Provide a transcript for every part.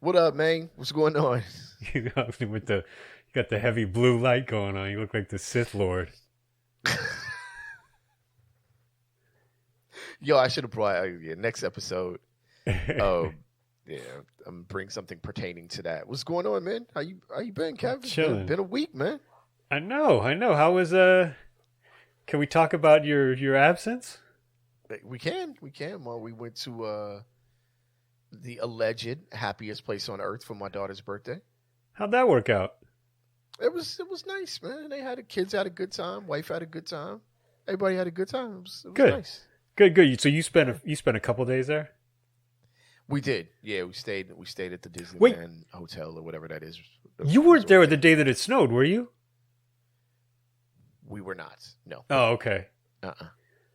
What up, man? What's going on? You got the heavy blue light going on. You look like the Sith Lord. Yo, I should have brought next episode. Yeah, I'm bring something pertaining to that. What's going on, man? How you been, Kevin? Chilling. Been a week, man. I know. How was Can we talk about your absence? We can. Well, we went to the alleged happiest place on earth for my daughter's birthday. How'd that work out? It was nice, man. Kids had a good time. Wife had a good time. Everybody had a good time. It was Good. Nice. Good. So you spent a couple days there? We did. Yeah, we stayed at the Disneyland hotel or whatever that is. You weren't there the day that it snowed, were you? We were not. No. Oh, okay. Yeah.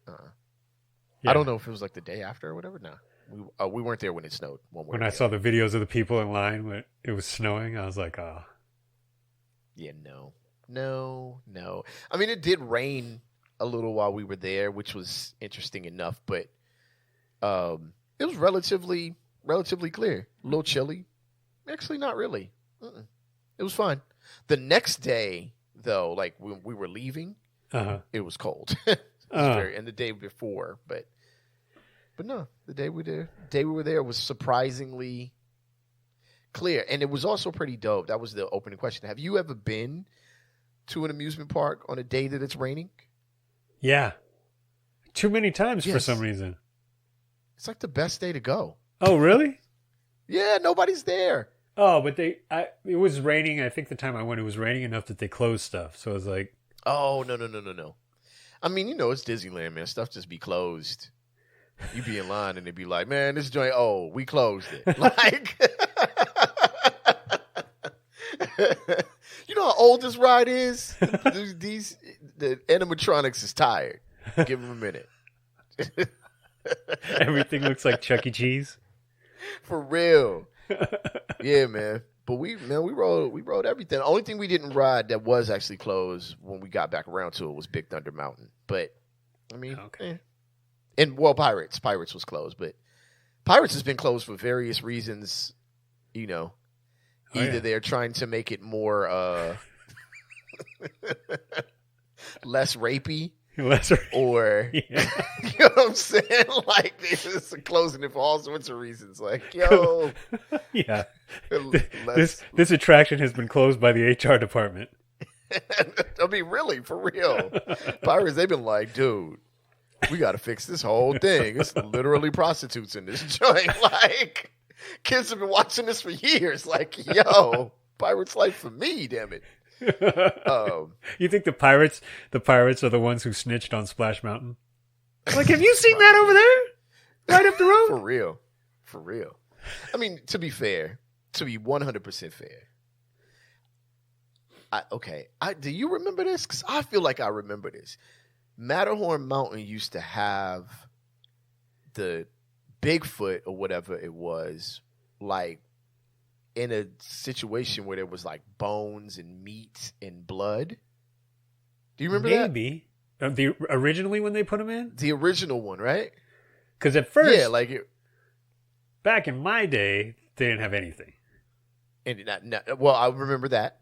Yeah. I don't know if it was like the day after or whatever. No. We weren't there when it snowed. When I saw the videos of the people in line when it was snowing, I was like, oh. Yeah, no. I mean, it did rain a little while we were there, which was interesting enough, but it was relatively clear. A little chilly. Actually, not really. It was fine. The next day, though, like when we were leaving, it was cold. And the day before, but no, the day we were there was surprisingly clear, and it was also pretty dope. That was the opening question. Have you ever been to an amusement park on a day that it's raining? Yeah, too many times for some reason. It's like the best day to go. Oh, really? Yeah, nobody's there. Oh, but it was raining. I think the time I went, it was raining enough that they closed stuff. So it was like, oh no. I mean, it's Disneyland, man. Stuff just be closed. You be in line and they be like, man, this joint, we closed it. Like, you know how old this ride is? The animatronics is tired. Give them a minute. Everything looks like Chuck E. Cheese. For real. Yeah, man. But we rode everything. The only thing we didn't ride that was actually closed when we got back around to it was Big Thunder Mountain. But I mean, okay. And Pirates was closed, but Pirates has been closed for various reasons. Either they're trying to make it more less rapey. Or you know what I'm saying? Like it's closing it for all sorts of reasons. Like, yo, yeah, this attraction has been closed by the HR department. I mean, really, for real. Pirates, they've been like, dude, we got to fix this whole thing. It's literally prostitutes in this joint. Like, kids have been watching this for years. Like, yo, Pirates life for me, damn it. You think the pirates are the ones who snitched on Splash Mountain? Like, have you seen that over there? Right up the road? For real. I mean, to be 100% fair. Do you remember this? Because I feel like I remember this. Matterhorn Mountain used to have the Bigfoot or whatever it was, like, in a situation where there was like bones and meat and blood. Do you remember that? Maybe. Originally when they put them in? The original one, right? Because at first, back in my day, they didn't have anything. And well, I remember that.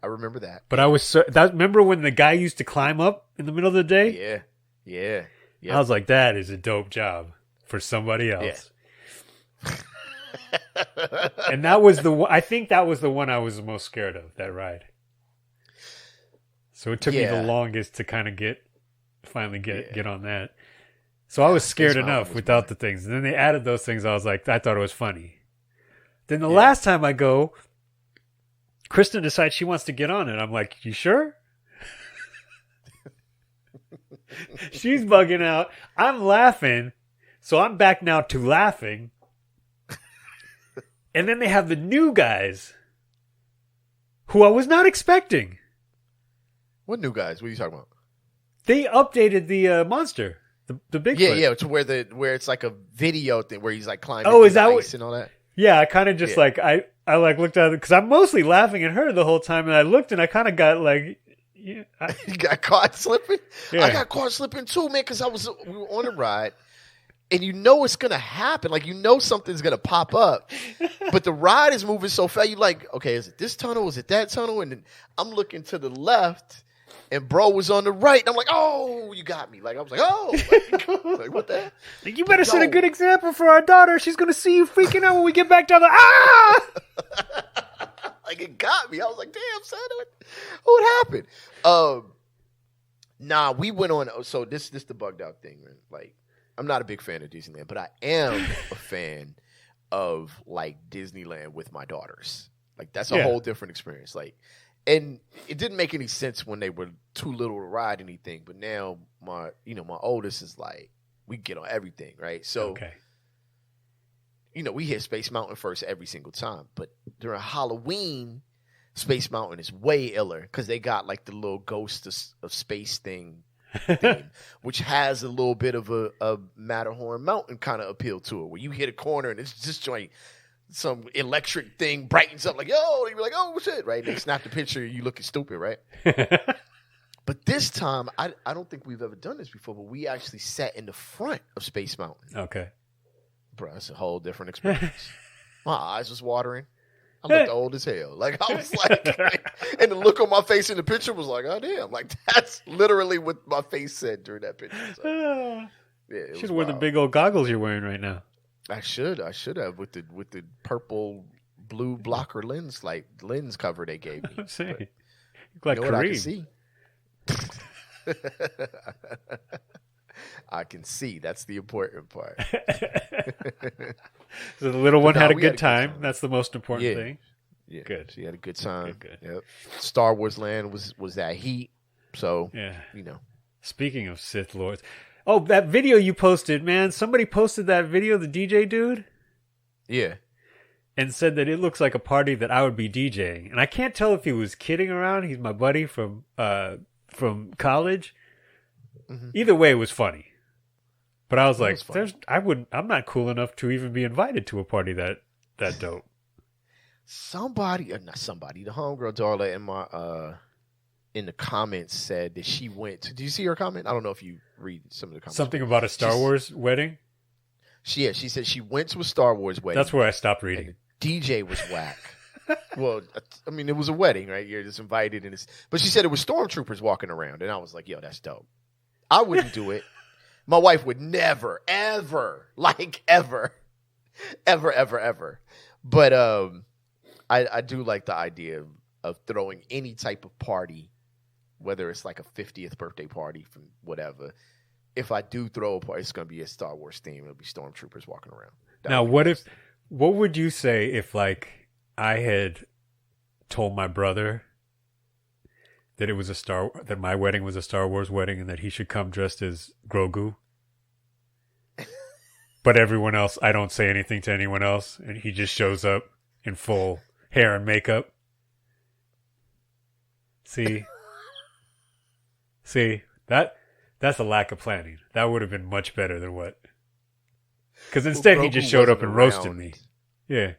But I was remember when the guy used to climb up in the middle of the day? Yeah. I was like, that is a dope job for somebody else. Yeah. And that was I think that was the one I was the most scared of, that ride. So it took me the longest to kind of finally get on that. So I was scared enough without the things. And then they added those things. I was like, I thought it was funny. Then the last time I go, Kristen decides she wants to get on it. I'm like, you sure? She's bugging out. I'm laughing. So I'm back now to laughing. And then they have the new guys who I was not expecting. What new guys? What are you talking about? They updated the monster, the Bigfoot. Yeah, to where it's like a video thing where he's like climbing is that ice and all that. Yeah, I kind of just like I like looked at it because I'm mostly laughing at her the whole time, and I looked and I kind of got like, you got caught slipping. Yeah. I got caught slipping too, man, because we were on a ride. and you know it's gonna happen. Like you know something's gonna pop up, but the ride is moving so fast. You like, okay, is it this tunnel? Is it that tunnel? And then I'm looking to the left, and bro was on the right. And I'm like, oh, you got me. Like I was like, oh, like what the heck? Like, you better set a good example for our daughter. She's gonna see you freaking out when we get back down the Like it got me. I was like, damn, son, what happened? Nah, we went on. So this the bugged out thing, man. Like. I'm not a big fan of Disneyland, but I am a fan of like Disneyland with my daughters. Like that's a whole different experience. Like, and it didn't make any sense when they were too little to ride anything. But now my oldest is like, we get on everything, right? So, we hit Space Mountain first every single time. But during Halloween, Space Mountain is way iller because they got like the little Ghost of Space theme, which has a little bit of a Matterhorn Mountain kind of appeal to it, where you hit a corner and it's just joint some electric thing brightens up like, yo, you're like, oh shit, right? They snap the picture, you looking stupid, right? But this time, I don't think we've ever done this before, but we actually sat in the front of Space Mountain. Okay. Bro, it's a whole different experience. My eyes was watering. I looked old as hell. Like, I was like, and the look on my face in the picture was like, oh, damn. Like, that's literally what my face said during that picture. So, yeah, you should wear the big old goggles you're wearing right now. I should have with the purple blue blocker lens cover they gave me. I'm saying. But, like you know what I Kareem. can see? I can see. That's the important part. So the little one had a good time. That's the most important thing. Yeah, good. She had a good time. Good. Yep. Star Wars Land was that heat. So Speaking of Sith Lords, that video you posted, man. Somebody posted that video, the DJ dude. Yeah. And said that it looks like a party that I would be DJing, and I can't tell if he was kidding around. He's my buddy from college. Mm-hmm. Either way, it was funny. But I was like, I'm not cool enough to even be invited to a party that dope. The homegirl Darla in the comments said that she went to. Do you see her comment? I don't know if you read some of the comments. Something about a Star Wars wedding? She said she went to a Star Wars wedding. That's where I stopped reading. DJ was whack. Well, I mean, it was a wedding, right? You're just invited, but she said it was stormtroopers walking around, and I was like, yo, that's dope. I wouldn't do it. My wife would never, ever, ever. But I do like the idea of throwing any type of party, whether it's like a 50th birthday party from whatever. If I do throw a party, it's going to be a Star Wars theme. It'll be stormtroopers walking around. Now, what would you say if like I had told my brother that it was that my wedding was a Star Wars wedding and that he should come dressed as Grogu? But everyone else, I don't say anything to anyone else, and he just shows up in full hair and makeup. See, that's a lack of planning. That would have been much better than what. Because instead he just showed up and roasted me. Yeah.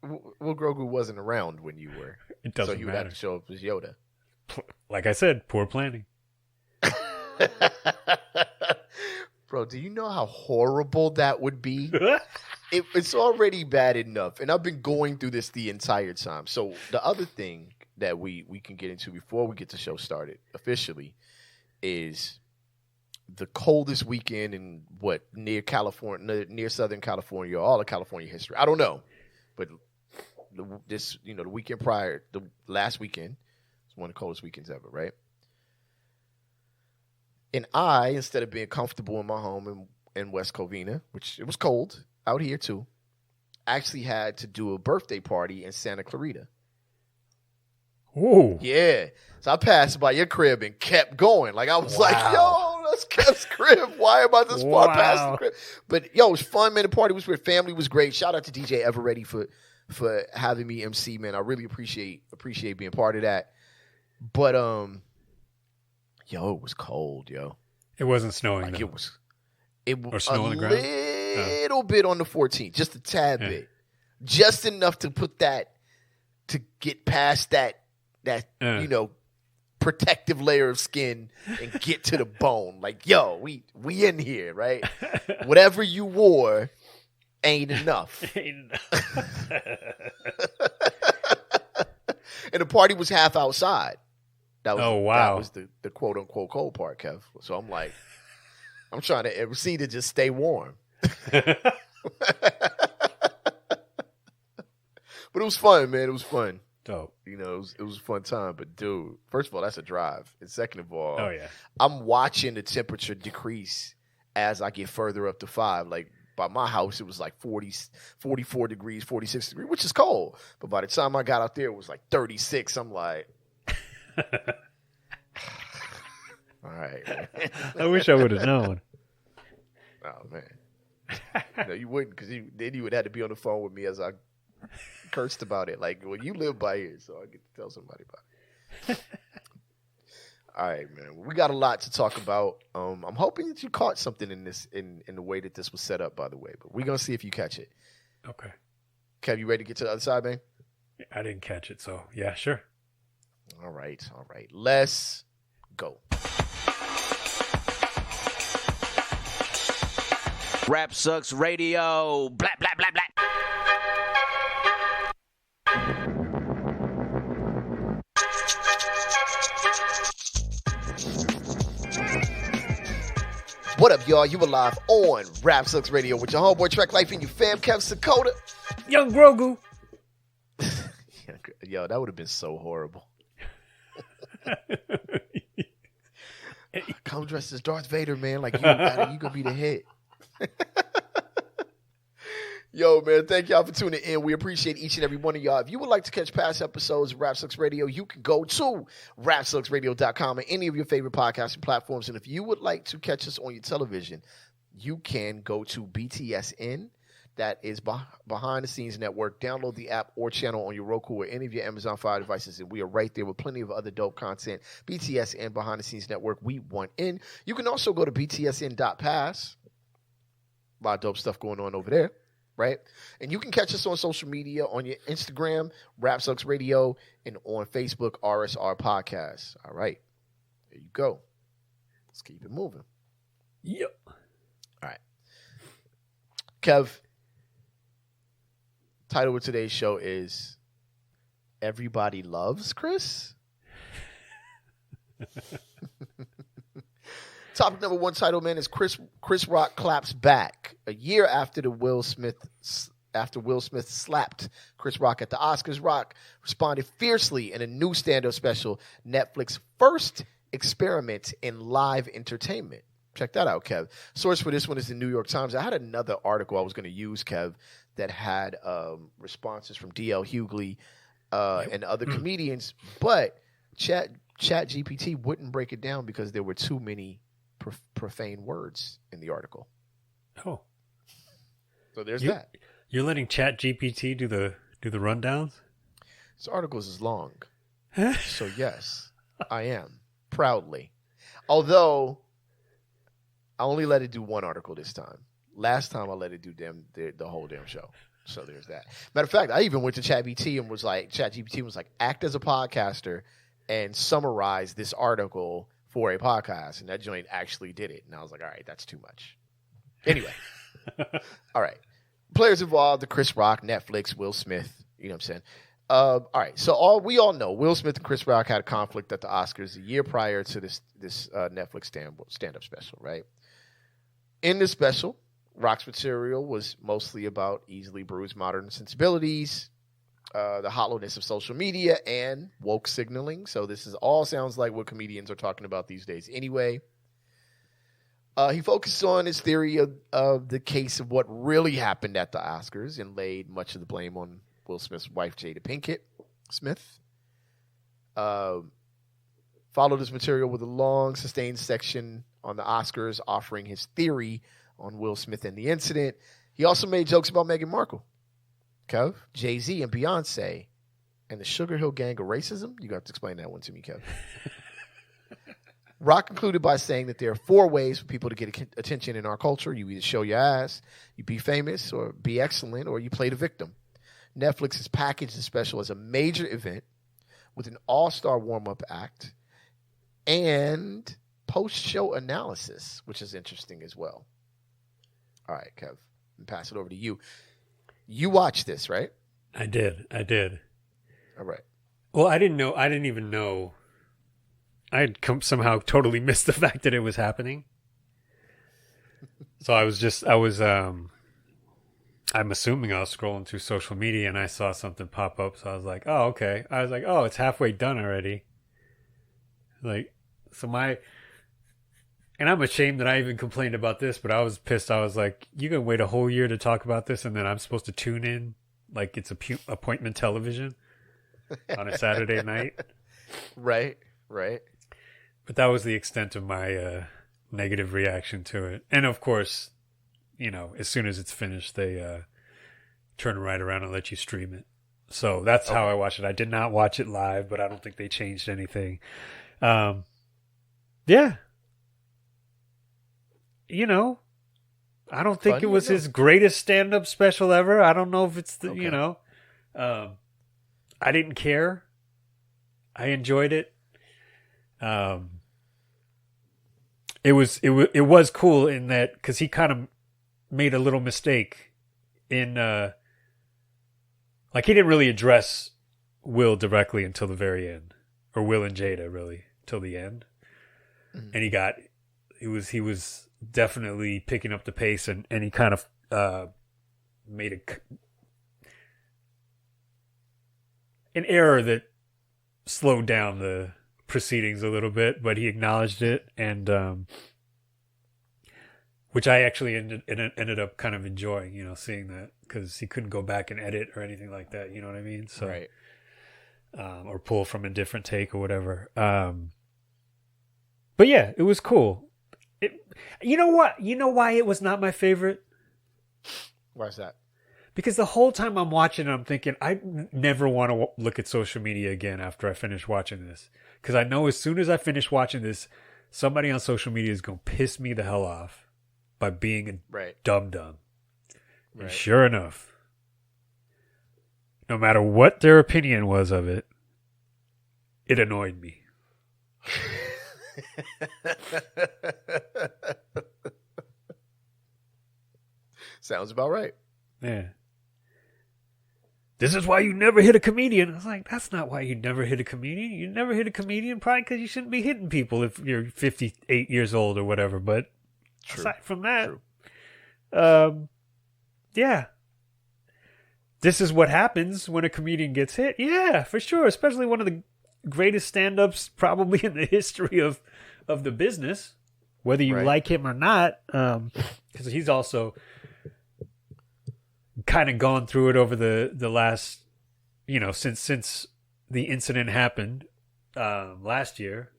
Well, Grogu wasn't around when you were. It doesn't so he matter. would have to show up as Yoda. Like I said, poor planning. Bro, do you know how horrible that would be? It's already bad enough. And I've been going through this the entire time. So the other thing that we can get into before we get the show started officially is the coldest weekend in near Southern California, or all of California history. I don't know. But the weekend prior, the last weekend, it's one of the coldest weekends ever, right? And I, instead of being comfortable in my home in West Covina, which it was cold out here too, actually had to do a birthday party in Santa Clarita. Ooh. Yeah. So I passed by your crib and kept going. Like I was like, yo, that's Kev's crib. Why am I this far past the crib? But yo, it was fun, man. The party was weird. Family was great. Shout out to DJ Everready for having me MC, man. I really appreciate being part of that. But yo, it was cold, yo. It wasn't snowing. Like though. It was or snow on the ground? Little bit on the 14th, just a tad bit. Just enough to put that to get past that protective layer of skin and get to the bone. Like, yo, we in here, right? Whatever you wore ain't enough. Ain't enough. And the party was half outside. That was the quote unquote cold part, Kev. So I'm like, I'm trying to MC to just stay warm. But it was fun, man. It was fun. Dope. You know, it was a fun time. But dude, first of all, that's a drive. And second of all, I'm watching the temperature decrease as I get further up to 5. Like by my house, it was like 40, 44 degrees, 46 degrees, which is cold. But by the time I got out there, it was like 36. I'm like, all right, man. I wish I would have known. Oh, man. No, you wouldn't, because then you would have to be on the phone with me as I cursed about it. Like, well, you live by here, so I get to tell somebody about it. All right, man. We got a lot to talk about. I'm hoping that you caught something in this, in the way that this was set up, by the way. But we're going to see if you catch it. Okay. Kev, you ready to get to the other side, man? I didn't catch it, so yeah, sure. All right. Let's go. Rap Sucks Radio. Blah, blah, blah, blah. What up, y'all? You alive on Rap Sucks Radio with your homeboy Trek Life and your fam, Kev Sakota. Young Grogu. Yo, that would have been so horrible. Come dressed as Darth Vader, man. Like, you gonna be the head. Yo, man, thank y'all for tuning in. We appreciate each and every one of y'all. If you would like to catch past episodes of Rap Sucks Radio, you can go to rapsucksradio.com and any of your favorite podcasting platforms. And if you would like to catch us on your television, you can go to BTSN. That is Behind the Scenes Network. Download the app or channel on your Roku or any of your Amazon Fire devices, and we are right there with plenty of other dope content. BTSN, Behind the Scenes Network, we want in. You can also go to btsn.pass. A lot of dope stuff going on over there, right? And you can catch us on social media, on your Instagram, Rap Sucks Radio, and on Facebook, RSR Podcast. All right. There you go. Let's keep it moving. Yep. All right. Kev, title of today's show is Everybody Loves Chris? Topic number 1 title, man, is Chris Rock claps back. A year after Will Smith slapped Chris Rock at the Oscars, Rock responded fiercely in a new stand-up special, Netflix's first experiment in live entertainment. Check that out, Kev. Source for this one is the New York Times. I had another article I was going to use, Kev, that had responses from D.L. Hughley and other comedians, but ChatGPT wouldn't break it down because there were too many profane words in the article. Oh, so there's that. You're letting ChatGPT do the rundowns? This article is long, so yes, I am proudly. Although I only let it do one article this time. Last time I let it do the whole damn show. So there's that. Matter of fact, I even went to ChatGPT and was like, act as a podcaster and summarize this article for a podcast. And that joint actually did it. And I was like, all right, that's too much. Anyway. All right. Players involved, the Chris Rock, Netflix, Will Smith. You know what I'm saying? All right. So we all know Will Smith and Chris Rock had a conflict at the Oscars a year prior to this Netflix stand-up special, right? In this special, Rock's material was mostly about easily bruised modern sensibilities, the hollowness of social media, and woke signaling. So this all sounds like what comedians are talking about these days anyway. He focused on his theory of the case of what really happened at the Oscars and laid much of the blame on Will Smith's wife, Jada Pinkett Smith. Followed his material with a long, sustained section on the Oscars, offering his theory on Will Smith and the incident. He also made jokes about Meghan Markle, Kev, Jay-Z, and Beyonce, and the Sugar Hill Gang of racism. You got to explain that one to me, Kev. Rock concluded by saying that there are 4 ways for people to get attention in our culture. You either show your ass, you be famous, or be excellent, or you play the victim. Netflix has packaged the special as a major event with an all-star warm-up act and post-show analysis, which is interesting as well. All right, Kev, I'll pass it over to you. You watched this, right? I did. All right. Well, I didn't even know. I had somehow totally missed the fact that it was happening. So I'm assuming I was scrolling through social media and I saw something pop up. So I was like, oh, okay. I was like, oh, it's halfway done already. Like, and I'm ashamed that I even complained about this, but I was pissed. I was like, you're going to wait a whole year to talk about this and then I'm supposed to tune in like it's appointment television on a Saturday night. Right. But that was the extent of my negative reaction to it. And of course, as soon as it's finished, they turn right around and let you stream it. So that's how I watched it. I did not watch it live, but I don't think they changed anything. Yeah. I don't think it was his greatest stand-up special ever. I don't know if it's I didn't care. I enjoyed it. It was cool in that because he kind of made a little mistake in he didn't really address Will directly until the very end, or Will and Jada really till the end, and he was definitely picking up the pace and he kind of made an error that slowed down the proceedings a little bit, but he acknowledged it, and which I actually ended up kind of enjoying, seeing that, because he couldn't go back and edit or anything like that, you know what I mean? So, right. Or pull from a different take or whatever. But yeah, it was cool. You know what? You know why it was not my favorite? Why is that? Because the whole time I'm watching it, I'm thinking, I never want to look at social media again after I finish watching this. Because I know as soon as I finish watching this, somebody on social media is going to piss me the hell off by being a dum-dum. Right. And sure enough, no matter what their opinion was of it, it annoyed me. Sounds about right. Yeah. This is why you never hit a comedian. I was like, that's not why you never hit a comedian. You never hit a comedian probably because you shouldn't be hitting people if you're 58 years old or whatever. But aside from that, yeah. This is what happens when a comedian gets hit. Yeah, for sure. Especially one of the greatest stand-ups probably in the history of the business, whether you like him or not. Because he's also kind of gone through it over the last, since the incident happened last year.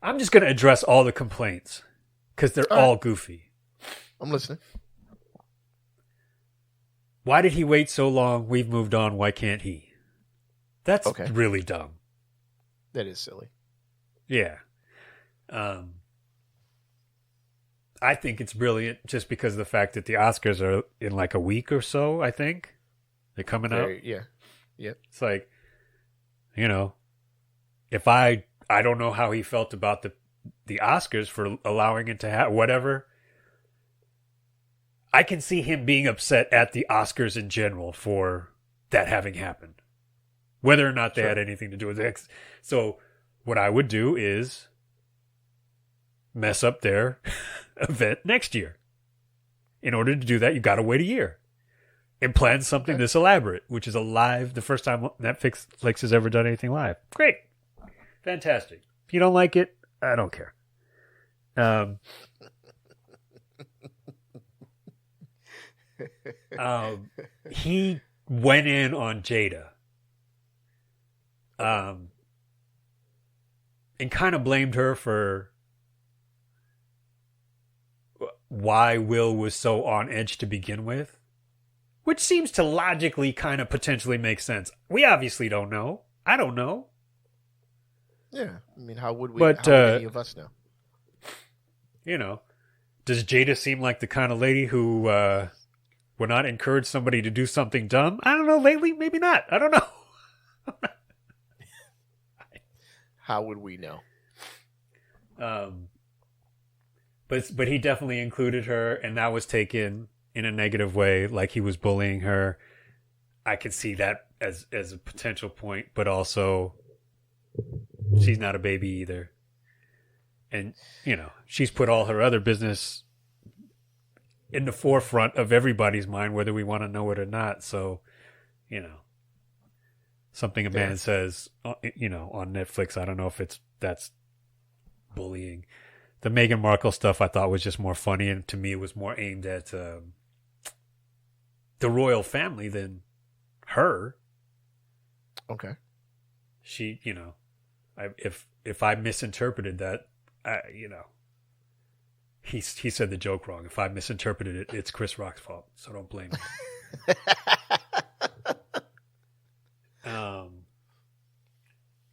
I'm just going to address all the complaints because they're all goofy. I'm listening. Why did he wait so long? We've moved on. Why can't he? That's really dumb. That is silly. Yeah. I think it's brilliant just because of the fact that the Oscars are in like a week or so, I think. They're coming out. Yeah. Yep. It's like, if I don't know how he felt about the Oscars for allowing it to have whatever. I can see him being upset at the Oscars in general for that having happened. Whether or not they had anything to do with it. So what I would do is mess up their event next year. In order to do that, you got to wait a year and plan something this elaborate, which is the first time Netflix has ever done anything live. Great. Fantastic. If you don't like it, I don't care. He went in on Jada. And kind of blamed her for why Will was so on edge to begin with, which seems to logically kind of potentially make sense. We obviously don't know. I don't know. Yeah. I mean, how would we? But, how would any of us know? Does Jada seem like the kind of lady who would not encourage somebody to do something dumb? I don't know. Lately, maybe not. I don't know. How would we know? But he definitely included her, and that was taken in a negative way, like he was bullying her. I could see that as a potential point, but also she's not a baby either. And, she's put all her other business in the forefront of everybody's mind, whether we want to know it or not. So, something a man says, on Netflix, I don't know if that's bullying. The Meghan Markle stuff I thought was just more funny, and to me it was more aimed at the royal family than her. Okay. She, if I misinterpreted that, he said the joke wrong. If I misinterpreted it, it's Chris Rock's fault, so don't blame me.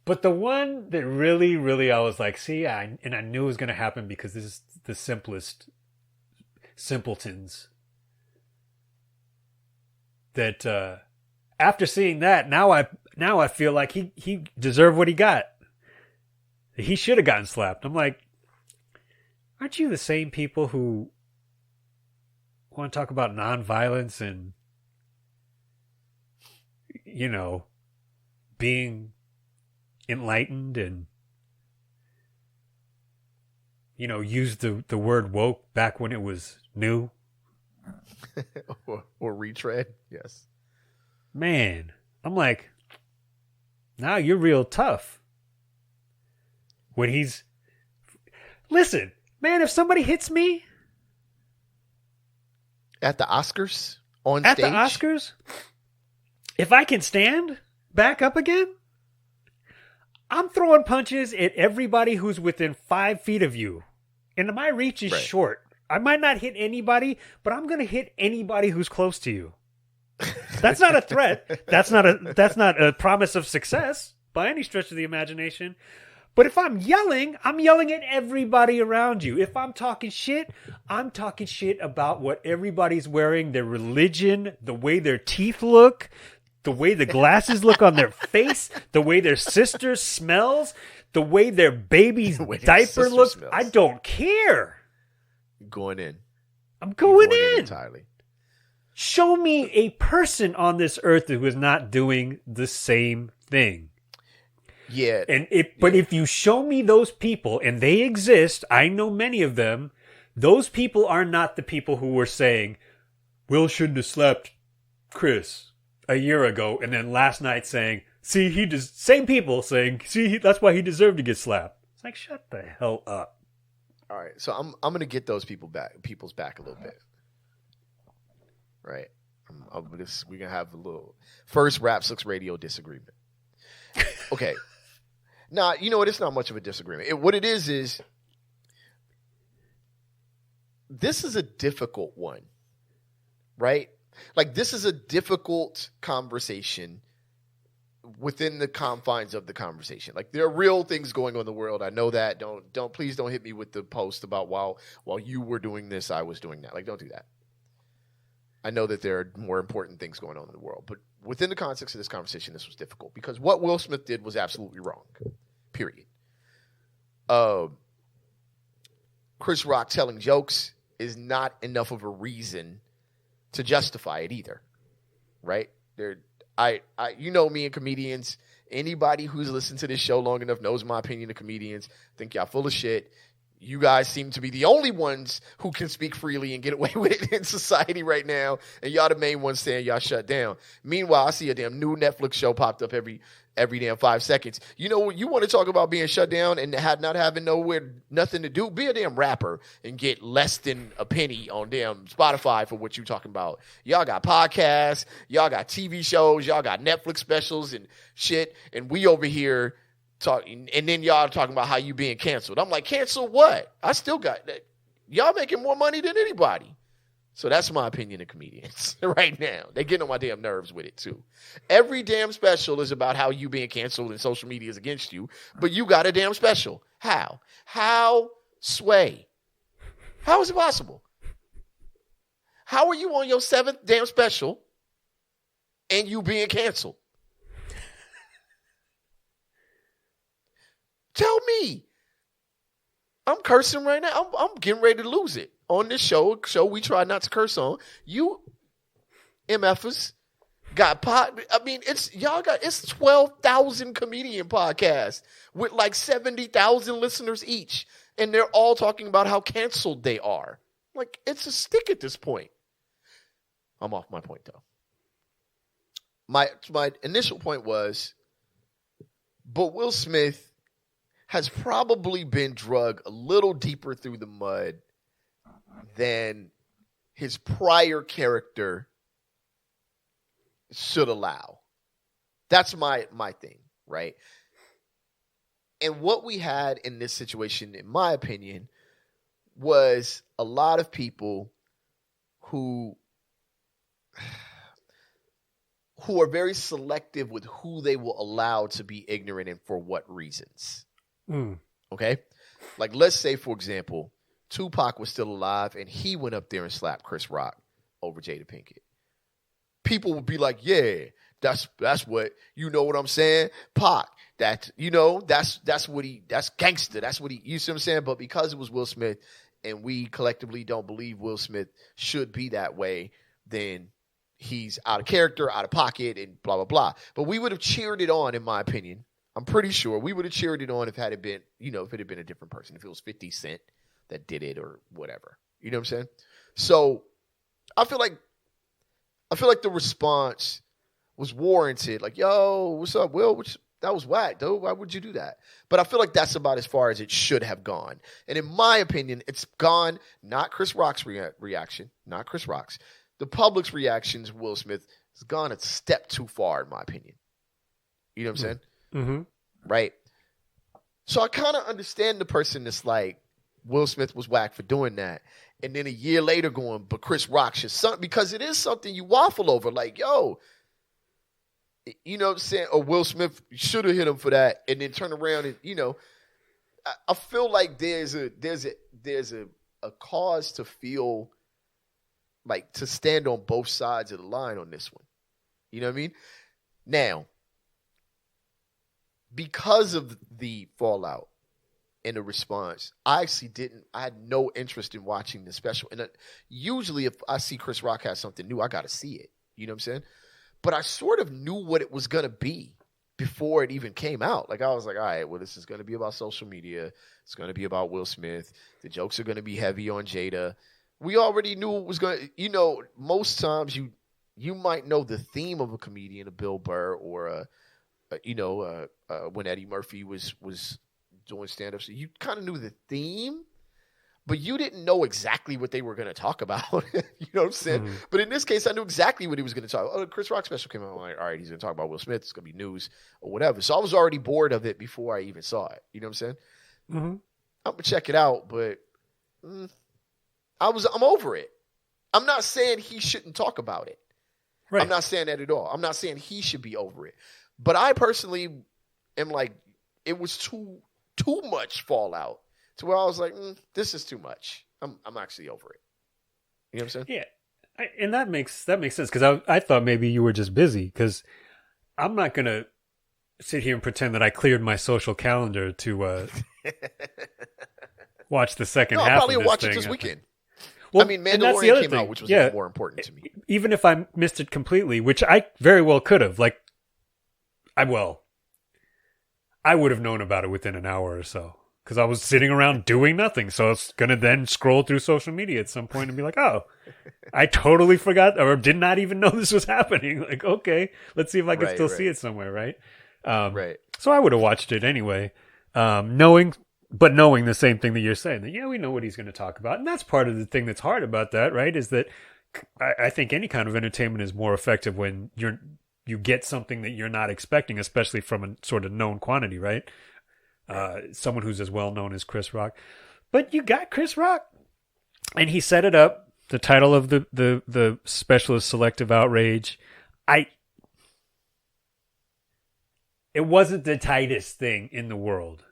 But the one that really, really, I was like, I knew it was going to happen because this is the simpletons. That after seeing that, now I feel like he deserved what he got. He should have gotten slapped. I'm like, aren't you the same people who want to talk about nonviolence and being enlightened and use the word woke back when it was new? or retread? Yes. Man, I'm like, now you're real tough. When listen, man, if somebody hits me at the Oscars on stage, at the Oscars, if I can stand back up again, I'm throwing punches at everybody who's within 5 feet of you. And my reach is short. I might not hit anybody, but I'm going to hit anybody who's close to you. That's not a threat. That's not a promise of success by any stretch of the imagination. But if I'm yelling at everybody around you. If I'm talking shit about what everybody's wearing, their religion, the way their teeth look, the way the glasses look on their face, the way their sister smells, the way their baby's diaper looks. Smells. I don't care. Going in. I'm going in. Entirely. Show me a person on this earth who is not doing the same thing. Yeah. But if you show me those people, and they exist, I know many of them, those people are not the people who were saying, Will shouldn't have slapped Chris a year ago, and then last night saying, same people saying, that's why he deserved to get slapped. It's like, shut the hell up. All right, so I'm going to get those people's back a little bit. Right? We're going to have a little first Rap Sucks Radio disagreement. Okay. Now, you know what? It's not much of a disagreement. What it is this is a difficult one, right? Like, this is a difficult conversation within the confines of the conversation. Like, there are real things going on in the world. I know that. Please don't hit me with the post about while you were doing this, I was doing that. Like, don't do that. I know that there are more important things going on in the world, but within the context of this conversation, this was difficult because what Will Smith did was absolutely wrong. Period. Chris Rock telling jokes is not enough of a reason to justify it either, right? You know me and comedians. Anybody who's listened to this show long enough knows my opinion of comedians. Think y'all full of shit. You guys seem to be the only ones who can speak freely and get away with it in society right now, and y'all the main ones saying y'all shut down. Meanwhile, I see a damn new Netflix show popped up every damn 5 seconds. You know, you want to talk about being shut down and not having nothing to do? Be a damn rapper and get less than a penny on damn Spotify for what you talking about. Y'all got podcasts, y'all got TV shows, y'all got Netflix specials and shit, and we over here talking, and then y'all talking about how you being canceled. I'm like, cancel what? I still got that. Y'all making more money than anybody. So that's my opinion of comedians right now. They getting on my damn nerves with it too. Every damn special is about how you being canceled and social media is against you, but you got a damn special. How? How, Sway? How is it possible? How are you on your 7th damn special and you being canceled? me. I'm cursing right now. I'm getting ready to lose it on this show we try not to curse on. You MFers got pot. I mean, it's 12,000 comedian podcasts with like 70,000 listeners each, and they're all talking about how canceled they are. Like, it's a stick at this point. I'm off my point though. My initial point was, but Will Smith has probably been drugged a little deeper through the mud than his prior character should allow. That's my thing, right? And what we had in this situation, in my opinion, was a lot of people who are very selective with who they will allow to be ignorant and for what reasons. Okay? Like, let's say, for example, Tupac was still alive and he went up there and slapped Chris Rock over Jada Pinkett. People would be like, yeah, that's what, you know what I'm saying? Pac, that's gangster. That's what he, you see what I'm saying? But because it was Will Smith and we collectively don't believe Will Smith should be that way, then he's out of character, out of pocket, and blah, blah, blah. But we would have cheered it on, in my opinion. I'm pretty sure we would have cheered it on if it had been a different person, if it was 50 Cent that did it or whatever. You know what I'm saying? So I feel like the response was warranted. Like, yo, what's up, Will? That was whack, dude. Why would you do that? But I feel like that's about as far as it should have gone. And in my opinion, it's gone, not Chris Rock's reaction, not Chris Rock's. The public's reaction to Will Smith has gone a step too far, in my opinion. You know what I'm saying? Mm-hmm. Right? So I kind of understand the person that's like, Will Smith was whack for doing that. And then a year later going, but Chris Rock should something, because it is something you waffle over. Like, yo, you know what I'm saying? Or Will Smith should have hit him for that, and then turn around and, you know, I feel like there's a cause to feel like to stand on both sides of the line on this one. You know what I mean? Now, because of the fallout and the response, I had no interest in watching the special. And usually if I see Chris Rock has something new, I got to see it. You know what I'm saying? But I sort of knew what it was going to be before it even came out. Like, I was like, all right, well, this is going to be about social media. It's going to be about Will Smith. The jokes are going to be heavy on Jada. We already knew it was going to, you know, most times you might know the theme of a comedian, a Bill Burr, or when Eddie Murphy was doing stand-up. So you kind of knew the theme, but you didn't know exactly what they were going to talk about. You know what I'm saying? Mm-hmm. But in this case, I knew exactly what he was going to talk about. Oh, the Chris Rock special came out. I'm like, all right, he's going to talk about Will Smith. It's going to be news or whatever. So I was already bored of it before I even saw it. You know what I'm saying? Mm-hmm. I'm going to check it out, but I'm over it. I'm not saying he shouldn't talk about it. Right. I'm not saying that at all. I'm not saying he should be over it. But I personally am like, it was too much fallout to where I was like, this is too much. I'm actually over it. You know what I'm saying? Yeah, and that makes sense, because I thought maybe you were just busy, because I'm not gonna sit here and pretend that I cleared my social calendar to watch the second half. I'll probably of this watch thing. it this weekend. Well, I mean, Mandalorian came out, which was more important to me. Even if I missed it completely, which I very well could have, I would have known about it within an hour or so, because I was sitting around doing nothing. So I was going to then scroll through social media at some point and be like, oh, I totally forgot or did not even know this was happening. Like, okay, let's see if I can still see it somewhere, right? Right. So I would have watched it anyway, knowing the same thing that you're saying, that, yeah, we know what he's going to talk about. And that's part of the thing that's hard about that, right, is that I think any kind of entertainment is more effective when you get something that you're not expecting, especially from a sort of known quantity, right? Someone who's as well known as Chris Rock. But you got Chris Rock, and he set it up. The title of the special is Selective Outrage. It wasn't the tightest thing in the world,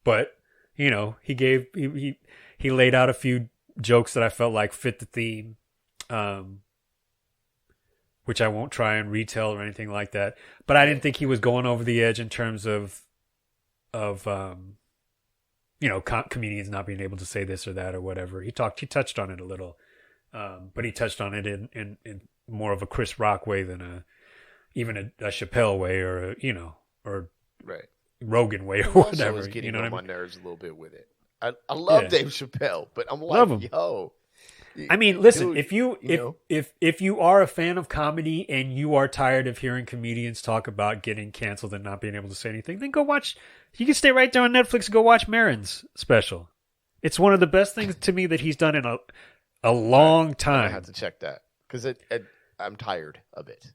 but you know, he laid out a few jokes that I felt like fit the theme. Which I won't try and retell or anything like that. But I didn't think he was going over the edge in terms of comedians not being able to say this or that or whatever. He touched on it a little, but he touched on it in more of a Chris Rock way than even a Chappelle way or or right. Rogan way or Also whatever. is getting You know on what I my mean? nerves a little bit with it. I love Yeah. Dave Chappelle, but I'm Love like, him. yo. I mean, listen, Dude, if you are a fan of comedy and you are tired of hearing comedians talk about getting canceled and not being able to say anything, then go watch. You can stay right there on Netflix and go watch Maron's special. It's one of the best things to me that he's done in a long time. I have to check that because I'm tired of it.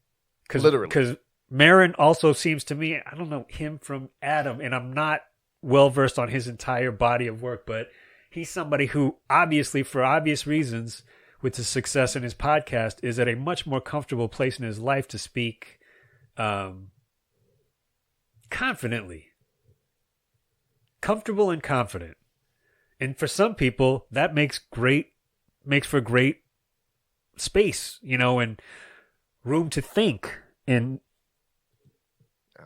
Literally, because Maron also seems to me, I don't know him from Adam, and I'm not well versed on his entire body of work, but he's somebody who, obviously, for obvious reasons, with his success in his podcast, is at a much more comfortable place in his life to speak confidently. Comfortable and confident. And for some people, that makes for great space, and room to think and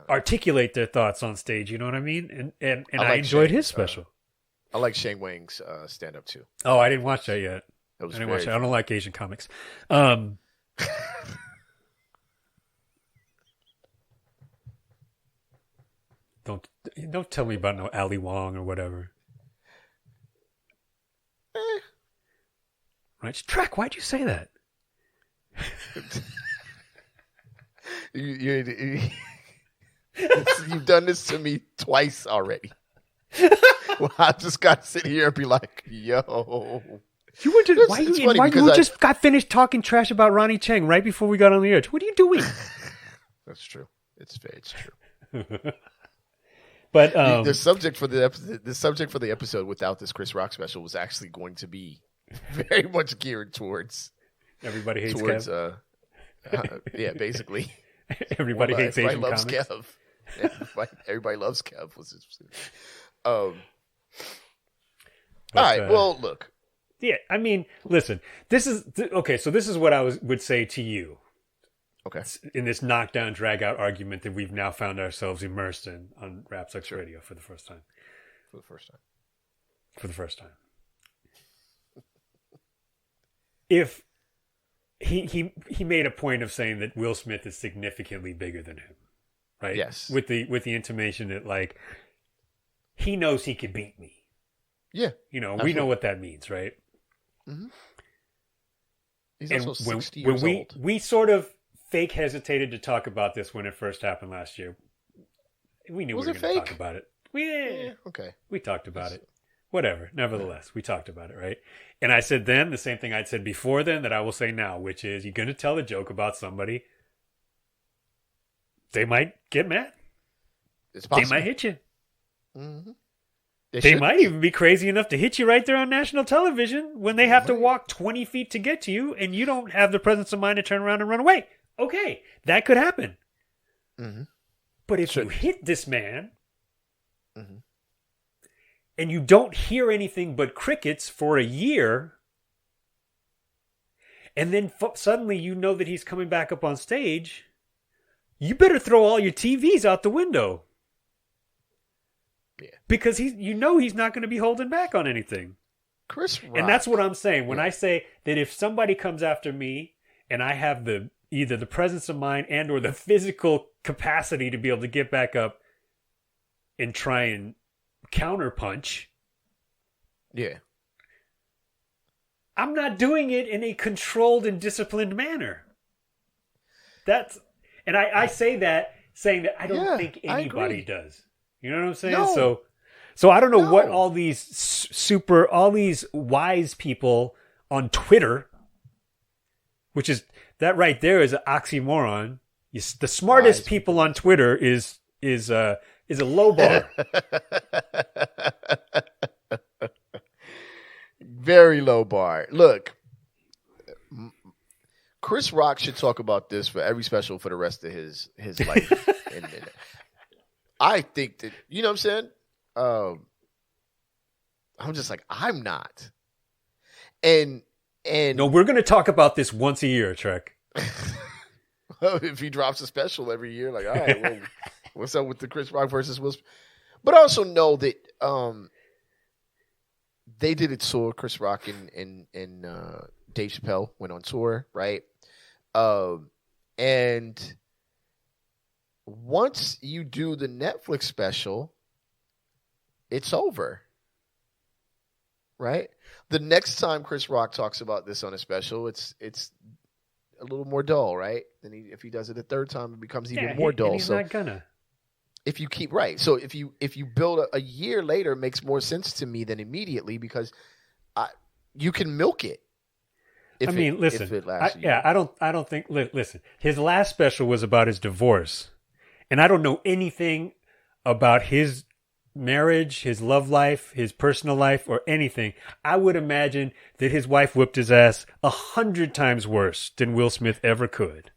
articulate their thoughts on stage. You know what I mean? And I enjoyed his special. I like Shane Wang's stand-up too. Oh, I didn't watch that yet. That was I didn't watch that. I don't like Asian comics. Don't tell me about no Ali Wong or whatever. Right, Trek. Why'd you say that? You've done this to me twice already. Well, I just got to sit here and be like, yo. You were just, just got finished talking trash about Ronnie Chang right before we got on the air. What are you doing? That's true. It's true. But the subject for the episode without this Chris Rock special was actually going to be very much geared towards everybody hates Kev. Yeah, basically. Everybody hates Asian loves comics. Kev. Everybody loves Kev. All right. Well, look. Yeah, I mean, listen. This is okay. So this is what I would say to you. Okay. In this knockdown, drag out argument that we've now found ourselves immersed in on RapSucks Radio for the first time. For the first time. If he made a point of saying that Will Smith is significantly bigger than him, right? Yes. With the intimation that like he knows he could beat me. Yeah. Absolutely. We know what that means, right? Mm-hmm. He's and also 60 when years old. We sort of fake hesitated to talk about this when it first happened last year. We knew we were going to talk about it. Okay. We talked about it. Whatever. Nevertheless, we talked about it, right? And I said then the same thing I'd said before then that I will say now, which is you're going to tell a joke about somebody. They might get mad. It's possible. They might hit you. Mm-hmm. They might even be crazy enough to hit you right there on national television when they have to walk 20 feet to get to you and you don't have the presence of mind to turn around and run away. Okay, that could happen. Mm-hmm. But if you hit this man mm-hmm. and you don't hear anything but crickets for a year, and then suddenly you know that he's coming back up on stage, you better throw all your TVs out the window. Yeah. Because he's not going to be holding back on anything. Chris Rock. And that's what I'm saying. When I say that if somebody comes after me and I have either the presence of mind and or the physical capacity to be able to get back up and try and counterpunch. Yeah. I'm not doing it in a controlled and disciplined manner. I say that saying that I don't think anybody does. You know what I'm saying? No. So I don't know what all these wise people on Twitter, which is that right there is an oxymoron. The smartest people on Twitter is a low bar. Very low bar. Look, Chris Rock should talk about this for every special for the rest of his life. And I think that, you know what I'm saying? I'm just like, I'm not. And no, we're going to talk about this once a year, Trek. If he drops a special every year, like, all right, well, what's up with the Chris Rock versus Will Smith? But I also know that they did a tour. Chris Rock and Dave Chappelle went on tour, right? And once you do the Netflix special, it's over, right? The next time Chris Rock talks about this on a special, it's a little more dull, right? Then if he does it a third time, it becomes even more dull. And he's not gonna. If you keep right, so if you build a year later, it makes more sense to me than immediately because you can milk it. Listen. I don't think. Listen, his last special was about his divorce, and I don't know anything about his marriage, his love life, his personal life, or anything. I would imagine that his wife whipped his ass 100 times worse than Will Smith ever could.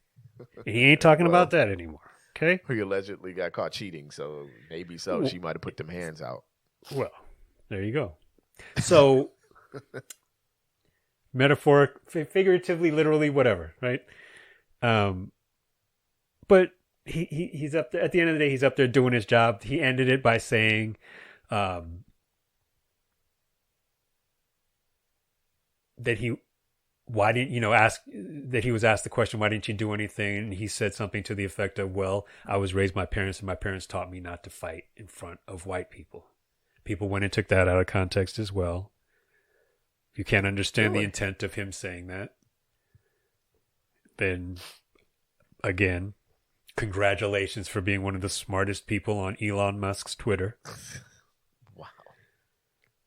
And he ain't talking about that anymore. Okay? He allegedly got caught cheating, so maybe so. She might have put them hands out. Well, there you go. So, metaphoric, figuratively, literally, whatever, right? But he's up there, at the end of the day, he's up there doing his job. He ended it by saying that he was asked the question, why didn't you do anything? And he said something to the effect of, well, I was raised by my parents and my parents taught me not to fight in front of white people. People went and took that out of context as well. If you can't understand the intent of him saying that, then again, congratulations for being one of the smartest people on Elon Musk's Twitter. Wow.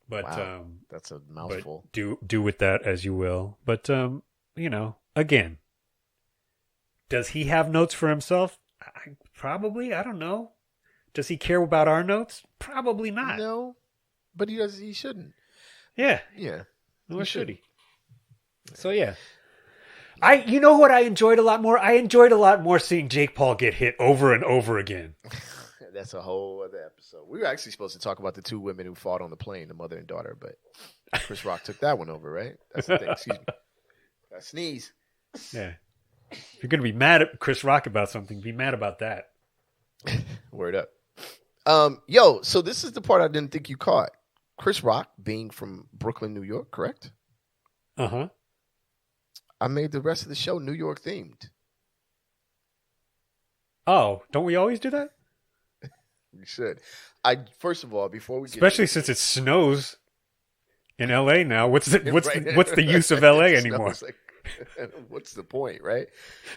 But wow. That's a mouthful. But do with that as you will. But again, does he have notes for himself? Probably. I don't know. Does he care about our notes? Probably not. No, but he shouldn't. Yeah. Yeah. Nor should he. So yeah. You know what I enjoyed a lot more? I enjoyed a lot more seeing Jake Paul get hit over and over again. That's a whole other episode. We were actually supposed to talk about the two women who fought on the plane, the mother and daughter, but Chris Rock took that one over, right? That's the thing. Excuse me. I sneeze. Yeah. If you're going to be mad at Chris Rock about something, be mad about that. Word up. So this is the part I didn't think you caught. Chris Rock being from Brooklyn, New York, correct? Uh-huh. I made the rest of the show New York themed. Oh, don't we always do that? We should. First of all, before we especially since it snows in LA now, what's the use of LA anymore? Like, what's the point, right?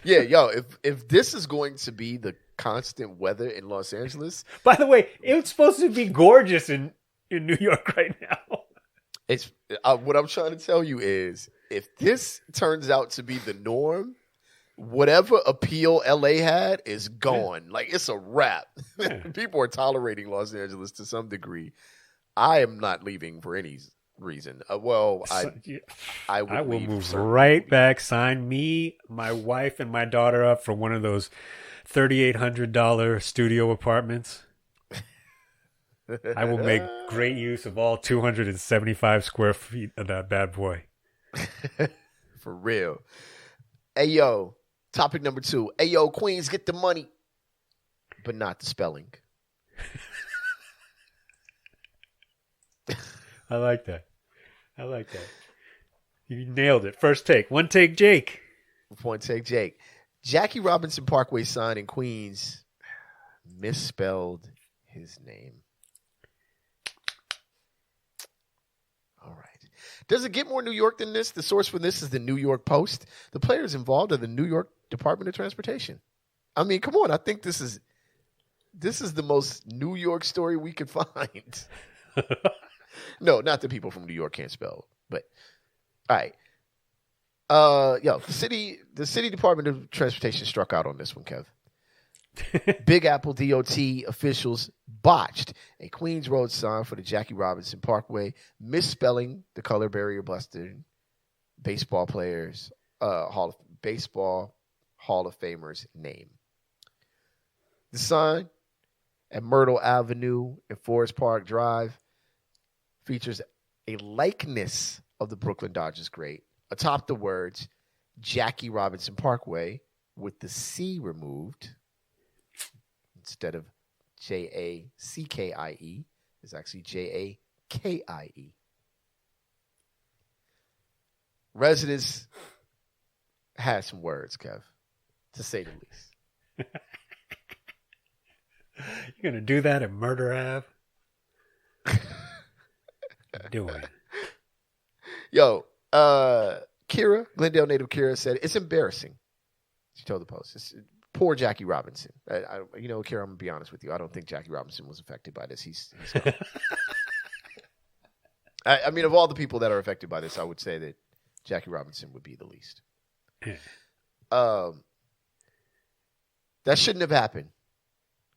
Yeah, if this is going to be the constant weather in Los Angeles. By the way, it's supposed to be gorgeous in New York right now. It's what I'm trying to tell you is if this turns out to be the norm, whatever appeal LA had is gone. Yeah. Like it's a wrap. Yeah. People are tolerating Los Angeles to some degree. I am not leaving for any reason. I will move right back. Sign me, my wife, and my daughter up for one of those $3,800 studio apartments. I will make great use of all 275 square feet of that bad boy. For real. Hey, yo, topic number 2. Hey, yo, Queens, get the money, but not the spelling. I like that. You nailed it. First take. One take, Jake. One take, Jake. Jackie Robinson Parkway sign in Queens misspelled his name. All right. Does it get more New York than this? The source for this is the New York Post. The players involved are the New York Department of Transportation. I mean, come on. I think this is the most New York story we could find. No, not that people from New York can't spell, but all right. The city Department of Transportation struck out on this one, Kev. Big Apple DOT officials botched a Queens Road sign for the Jackie Robinson Parkway, misspelling the color barrier busted baseball players, baseball Hall of Famer's name. The sign at Myrtle Avenue and Forest Park Drive features a likeness of the Brooklyn Dodgers great atop the words Jackie Robinson Parkway with the C removed. Instead of Jackie, it's actually Jakie. residents had some words, Kev, to say the least. You're going to do that at Murder Ave? Doing. Yo, Kira, Glendale native Kira said, it's embarrassing. She told the Post. It's, poor Jackie Robinson. You know, Kira, I'm going to be honest with you. I don't think Jackie Robinson was affected by this. He's I mean, of all the people that are affected by this, I would say that Jackie Robinson would be the least. That shouldn't have happened,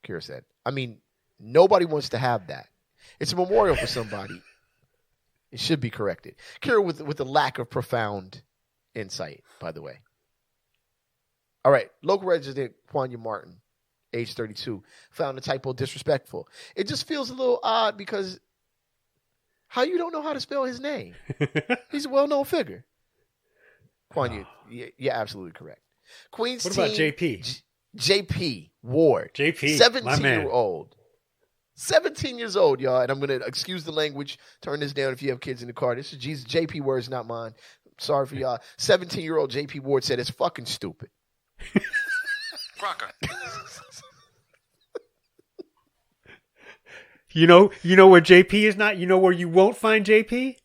Kira said. I mean, nobody wants to have that. It's a memorial for somebody. It should be corrected. Kira with a lack of profound insight, by the way. All right. Local resident Quanya Martin, age 32, found the typo disrespectful. It just feels a little odd because how you don't know how to spell his name? He's a well-known figure. Quanya, you're absolutely correct. Queens what team, about JP? JP Ward. JP, 17-year-old. 17 years old, y'all. And I'm going to excuse the language. Turn this down if you have kids in the car. This is JP words, not mine. Sorry for y'all. 17-year-old JP Ward said it's fucking stupid. Crocker. You know where JP is not? You know where you won't find JP?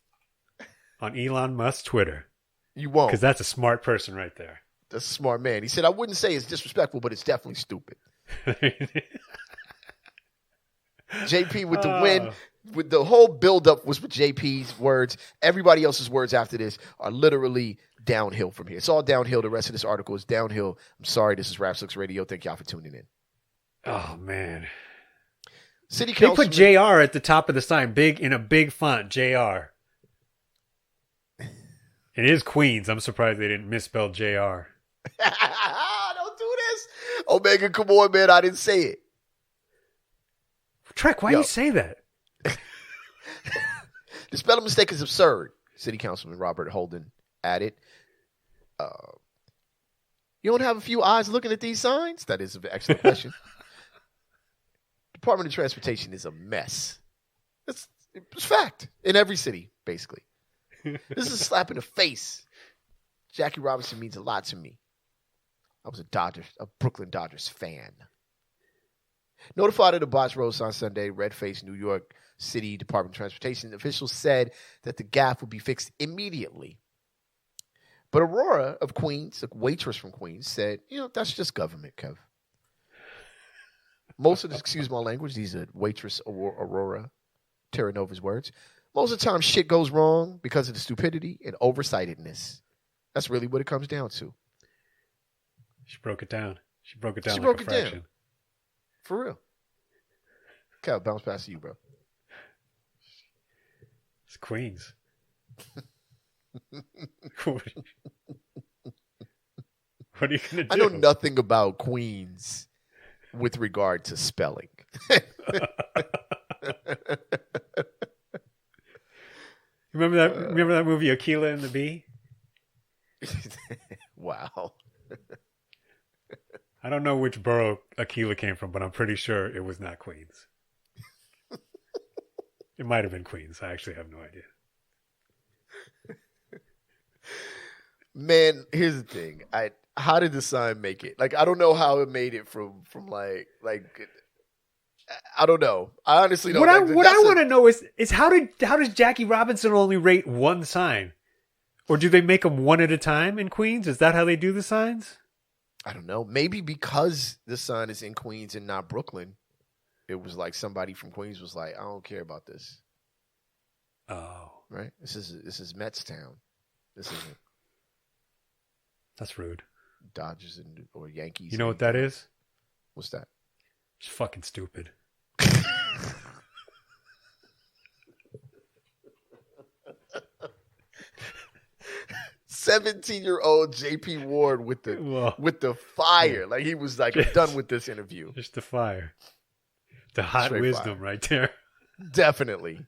On Elon Musk's Twitter. You won't. Because that's a smart person right there. That's a smart man. He said, I wouldn't say it's disrespectful, but it's definitely stupid. JP with the win, with the whole buildup was with JP's words. Everybody else's words after this are literally downhill from here. It's all downhill. The rest of this article is downhill. I'm sorry. This is RapSucks Radio. Thank y'all for tuning in. Oh, man. City They Council. put JR at the top of the sign, big in a big font, JR. It is Queens. I'm surprised they didn't misspell JR. Don't do this. Omega, come on, man. I didn't say it. Trek, why do you say that? The spelling mistake is absurd, City Councilman Robert Holden added. You don't have a few eyes looking at these signs? That is an excellent question. Department of Transportation is a mess. It's fact in every city, basically. This is a slap in the face. Jackie Robinson means a lot to me. I was a Brooklyn Dodgers fan. Notified of the botched roads on Sunday, red-faced New York City Department of Transportation officials said that the gaffe would be fixed immediately. But Aurora of Queens, a waitress from Queens, said, that's just government, Kev. Most of the, excuse my language, these are waitress Aurora Terranova's words. Most of the time shit goes wrong because of the stupidity and oversightedness. That's really what it comes down to. She broke it down. She broke it down She like broke a it fraction. down. For real. Kev, bounce past you, bro. It's Queens. What are you going to do? I know nothing about Queens with regard to spelling. Remember that movie Aquila and the Bee? Wow. I don't know which borough Aquila came from, but I'm pretty sure it was not Queens. It might have been Queens. I actually have no idea. Man, here's the thing. How did the sign make it? Like, I don't know how it made it from like I don't know. I honestly don't. What I want to know is how does Jackie Robinson only rate one sign? Or do they make them one at a time in Queens? Is that how they do the signs? I don't know. Maybe because the sign is in Queens and not Brooklyn, it was like somebody from Queens was like, I don't care about this. Oh. Right? This is Mets town. This isn't That's rude. Dodgers or Yankees. You know what that is? What's that? It's fucking stupid. 17-year-old JP Ward with the fire. Like he was like done with this interview. Just the fire. The hot Straight wisdom fire. right there. Definitely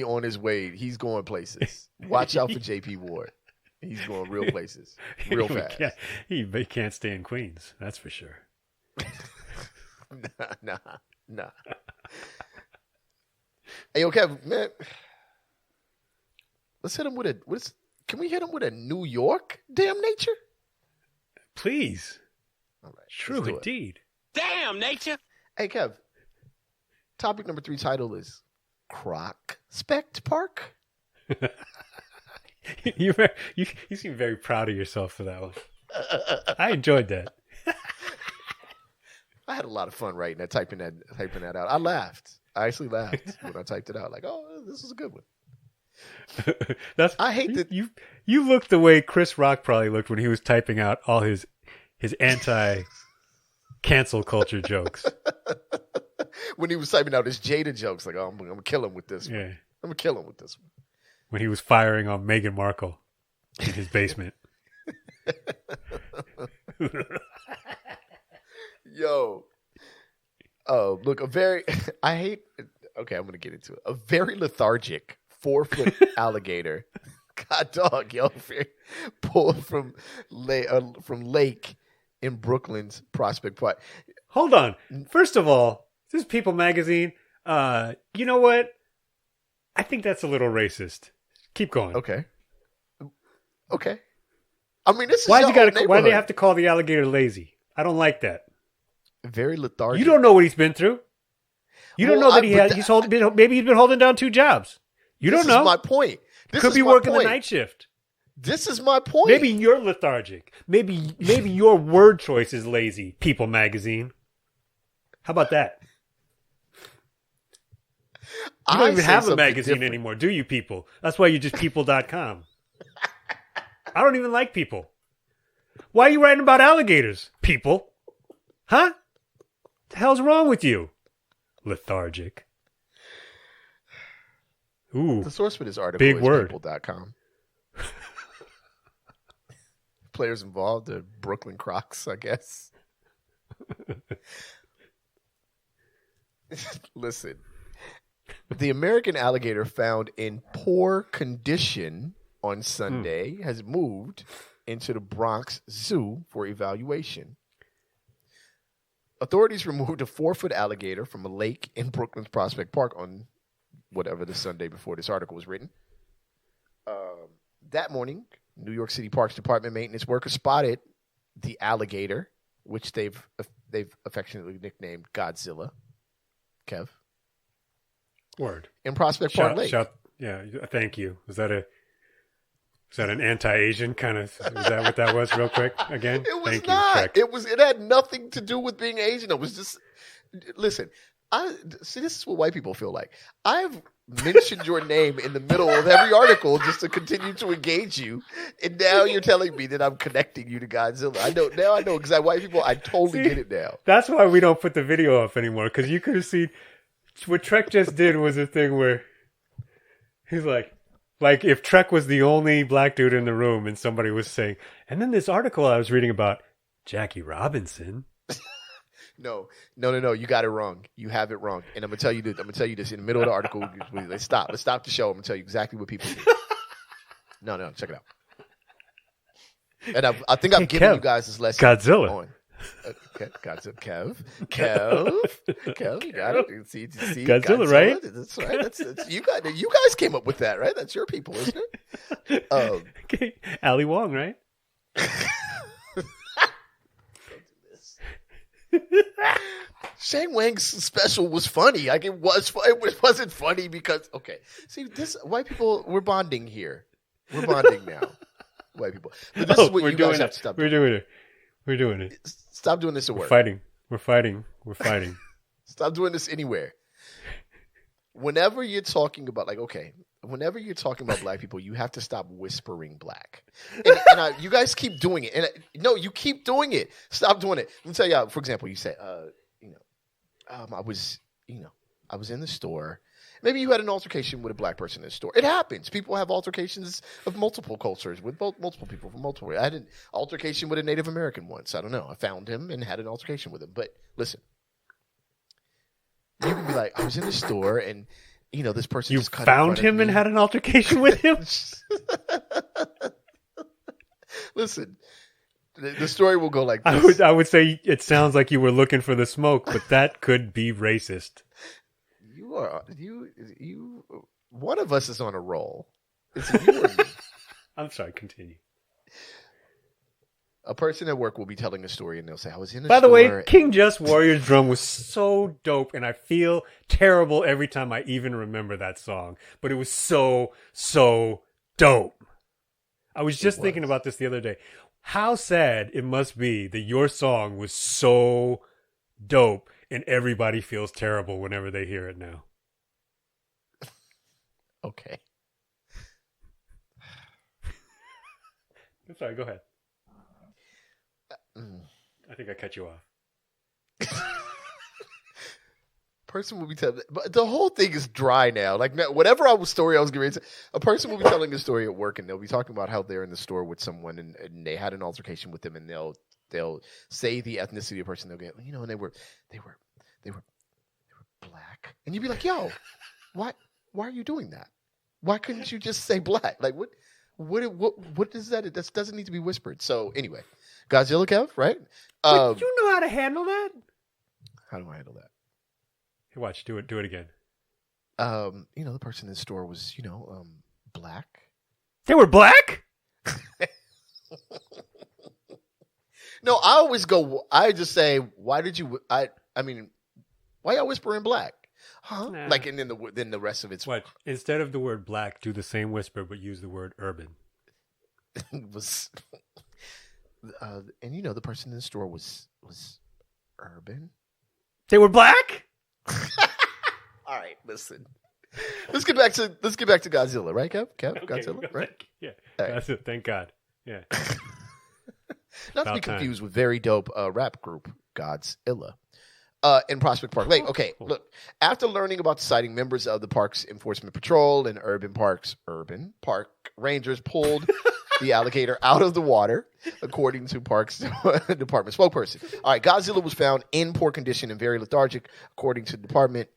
on his way. He's going places. Watch out for JP Ward. He's going real places. Real fast. He can't stay in Queens. That's for sure. Nah. Hey, okay, man. Let's hit him with Can we hit him with a New York damn nature? Please. All right. True indeed. Damn, nature. Hey, Kev. Topic number 3 title is Croc-spect Park. You seem very proud of yourself for that one. I enjoyed that. I had a lot of fun writing that, typing that out. I laughed. I actually laughed when I typed it out. Like, oh, this is a good one. I hate that you looked the way Chris Rock probably looked when he was typing out all his anti-cancel culture jokes. When he was typing out his Jada jokes, like, oh, I'm gonna kill him with this one. Yeah. I'm gonna kill him with this one. When he was firing on Meghan Markle in his basement. Yo. Oh, look, I'm going to get into it. A very lethargic 4-foot alligator. God dog, yo. Pulled from lake in Brooklyn's Prospect Park. Hold on. First of all, this is People Magazine. You know what? I think that's a little racist. Keep going. Okay. I mean, this is why do they have to call the alligator lazy? I don't like that. Very lethargic. You don't know what he's been through. You don't know that maybe he's been holding down 2 jobs. You don't know. This is my point. Could be working the night shift. This is my point. Maybe you're lethargic. Maybe your word choice is lazy, People Magazine. How about that? You don't even have a magazine anymore, do you, People? That's why you're just people.com. I don't even like People. Why are you writing about alligators, People? Huh? What the hell's wrong with you? Lethargic. Ooh. The source for this article big is word. people.com. Players involved are Brooklyn Crocs, I guess. Listen. The American alligator found in poor condition on Sunday has moved into the Bronx Zoo for evaluation. Authorities removed a 4-foot alligator from a lake in Brooklyn's Prospect Park on whatever the Sunday before this article was written. That morning, New York City Parks Department maintenance workers spotted the alligator, which they've affectionately nicknamed Godzilla. Kev? Word. In Prospect Park Lake. Yeah, thank you. Was that an anti-Asian kind of? Was that what that was? Real quick again. It was thank not. You, It had nothing to do with being Asian. It was just. Listen, this is what white people feel like. I've mentioned your name in the middle of every article just to continue to engage you, and now you're telling me that I'm connecting you to Godzilla. I know exactly white people. I totally get it now. That's why we don't put the video up anymore, because you could have seen what Trek just did was a thing where he's like if Trek was the only black dude in the room and somebody was saying, and then this article I was reading about Jackie Robinson. No. You got it wrong. You have it wrong. And I'm gonna tell you this in the middle of the article. Let's stop the show. I'm gonna tell you exactly what people do. No, check it out. And I think I've given you guys this lesson. Godzilla. On. Okay, Godzilla. Kev, you got it. See, Godzilla, right? That's right. That's you guys came up with that, right? That's your people, isn't it? Okay. Ali Wong, right? Shane Wang's special was funny. Like it wasn't funny because see, this white people, we're bonding here. We're bonding now, white people. But this is what you guys have to stop doing. We're doing it. Stop doing this at work. We're fighting. Stop doing this anywhere. Whenever you're talking about whenever you're talking about black people, you have to stop whispering black. And you guys keep doing it. And no, you keep doing it. Stop doing it. Let me tell you, for example, you say, I was in the store. Maybe you had an altercation with a black person in the store. It happens. People have altercations of multiple cultures with multiple people from multiple. I had an altercation with a Native American once. I don't know. I found him and had an altercation with him. But listen, you can be like, I was in the store and this person you just cut found him and had an altercation with him. Listen, the story will go like this. I would say it sounds like you were looking for the smoke, but that could be racist. You one of us is on a roll. It's you or me. I'm sorry, continue. A person at work will be telling a story and they'll say, I was in a By the store. way, King Just Warrior's drum was so dope, and I feel terrible every time I even remember that song. But it was so dope. I was just thinking about this the other day. How sad it must be that your song was so dope and everybody feels terrible whenever they hear it now. Okay. I'm sorry, go ahead. I think I cut you off. Person will be telling, but the whole thing is dry now. Like whatever story I was getting, a person will be telling a story at work, and they'll be talking about how they're in the store with someone, and they had an altercation with them, and they'll say the ethnicity of the person. They'll get, and they were black, and you'd be like, yo, why are you doing that? Why couldn't you just say black? Like what is that? That doesn't need to be whispered. So anyway, Godzilla, Kev, right? But you know how to handle that? How do I handle that? Hey, watch, do it again. The person in the store was, black. They were black? No, I just say, why did you, why y'all whispering black? Huh? Nah. Like, and then the rest of it's what? Instead of the word black, do the same whisper, but use the word urban. was, and the person in the store was urban. They were black? All right, listen. Let's get back to Godzilla, right, Kev? Okay, Godzilla, right? Yeah, right. That's it. Thank God. Yeah. Not to be About time. confused with very dope rap group Godzilla. In Prospect Park Lake. Okay, look. After learning about the sighting, members of the park's enforcement patrol and urban park rangers pulled the alligator out of the water, according to Parks Department spokesperson. All right, Godzilla was found in poor condition and very lethargic, according to the department.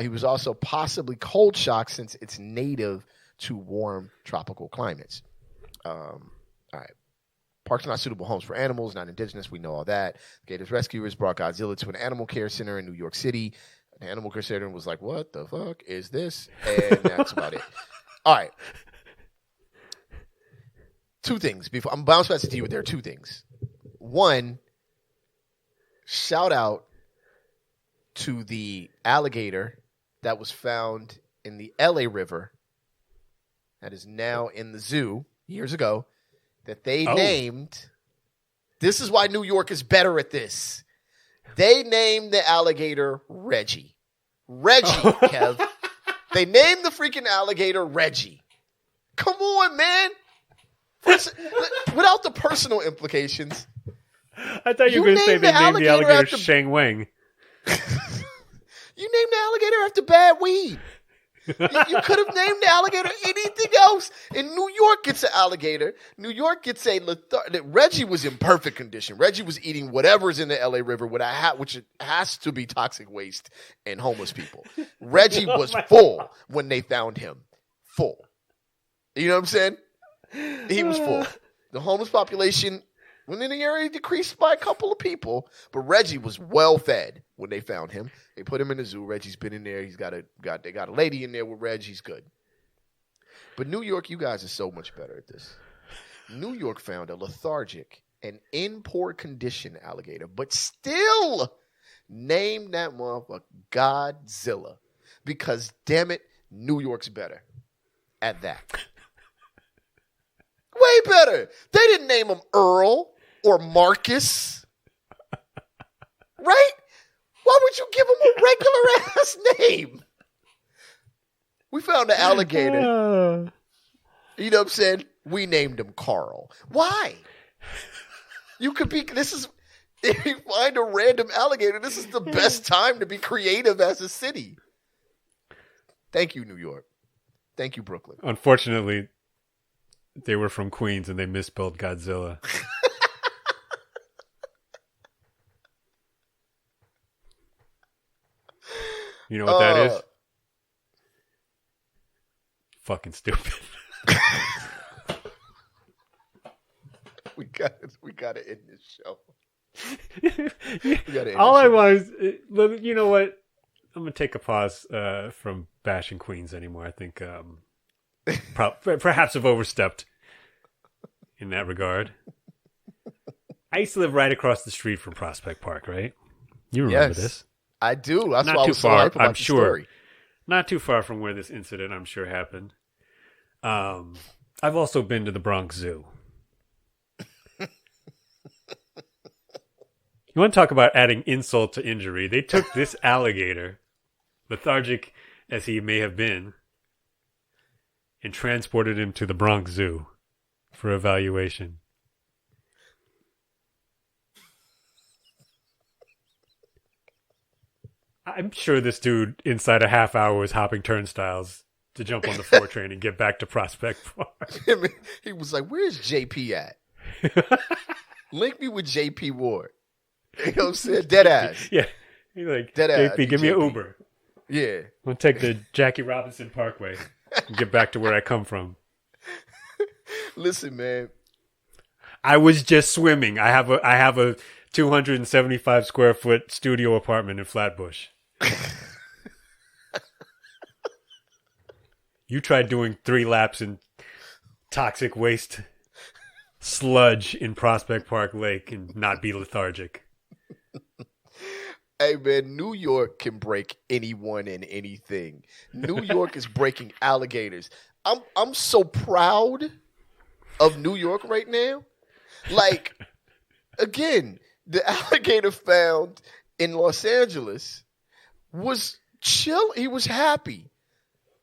He was also possibly cold shocked since it's native to warm tropical climates. All right. Parks are not suitable homes for animals, not indigenous. We know all that. Gators rescuers brought Godzilla to an animal care center in New York City. The animal care center was like, what the fuck is this? And that's about it. All right. Two things. Before I'm bouncing back to you, there are two things. One, shout out to the alligator that was found in the LA River that is now in the zoo years ago. That they named. This is why New York is better at this. They named the alligator Reggie. Kev. They named the freaking alligator Reggie. Come on, man. Without the personal implications. I thought you were going to say they named the alligator Shang Wang. You named the alligator after bad weed. You could have named the alligator anything else. In New York, it's an alligator. New York gets Reggie was in perfect condition. Reggie was eating whatever's in the LA River, which has to be toxic waste and homeless people. Reggie was full when they found him. Full. You know what I'm saying? He was full. The homeless population within the area decreased by a couple of people, but Reggie was well fed when they found him. They put him in the zoo. Reggie's been in there. They got a lady in there with Reg. He's good. But New York, you guys are so much better at this. New York found a lethargic and in poor condition alligator, but still named that motherfucker Godzilla because, damn it, New York's better at that. Way better. They didn't name him Earl or Marcus. Right? Why would you give him a regular ass name? We found an alligator. You know what I'm saying? We named him Carl. Why? You could be, if you find a random alligator, this is the best time to be creative as a city. Thank you, New York. Thank you, Brooklyn. Unfortunately, they were from Queens and they misspelled Godzilla. You know what that is? Fucking stupid. We gotta end this show. All I want is, you know what? I'm gonna take a pause from bashing Queens anymore. I think perhaps I've overstepped. in that regard. I used to live right across the street from Prospect Park, right? You remember this? I do. That's Not why I too was so far, hype about I'm the sure. story. Not too far from where this incident, I'm sure, happened. I've also been to the Bronx Zoo. You want to talk about adding insult to injury? They took this alligator, lethargic as he may have been, and transported him to the Bronx Zoo for evaluation. I'm sure this dude inside a half hour was hopping turnstiles to jump on the 4 train and get back to Prospect Park. He was like, "Where's JP at? Link me with JP Ward." You know what I'm saying? Dead ass. Yeah. He's like, Dead ass. JP, give me an Uber. Yeah. I'm going to take the Jackie Robinson Parkway and get back to where I come from. Listen, man. I was just swimming. I have a 275 square foot studio apartment in Flatbush. You tried doing 3 laps in toxic waste sludge in Prospect Park Lake and not be lethargic. Hey, man, New York can break anyone and anything. New York is breaking alligators. I'm so proud of New York right now. Like, again, the alligator found in Los Angeles was chill. He was happy.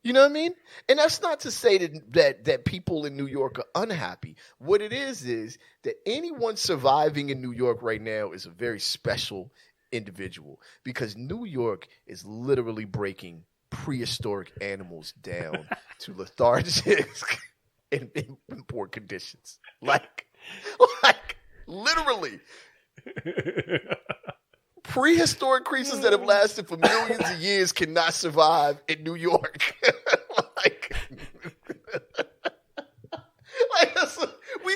You know what I mean? And that's not to say that people in New York are unhappy. What it is that anyone surviving in New York right now is a very special individual, because New York is literally breaking prehistoric animals down to lethargic in poor conditions. Like literally. Prehistoric creatures that have lasted for millions of years cannot survive in New York. We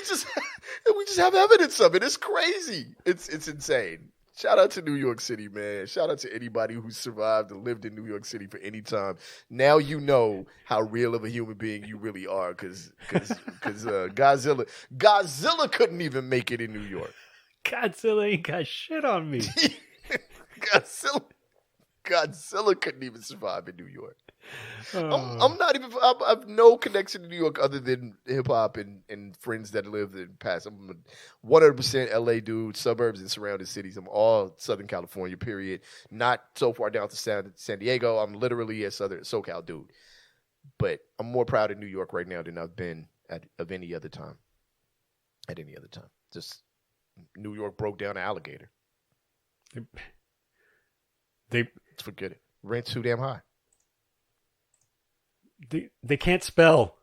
just have evidence of it. It's crazy. It's insane. Shout out to New York City, man. Shout out to anybody who survived and lived in New York City for any time. Now you know how real of a human being you really are, because Godzilla couldn't even make it in New York. Godzilla ain't got shit on me. Godzilla couldn't even survive in New York. I'm not even. I have no connection to New York other than hip hop and friends that lived in the past. I'm a 100% LA dude, suburbs and surrounding cities. I'm all Southern California. Period. Not so far down to San Diego. I'm literally a SoCal dude. But I'm more proud of New York right now than I've been at any other time. At any other time, just New York broke down an alligator. Let's forget it. Rent too damn high. They can't spell.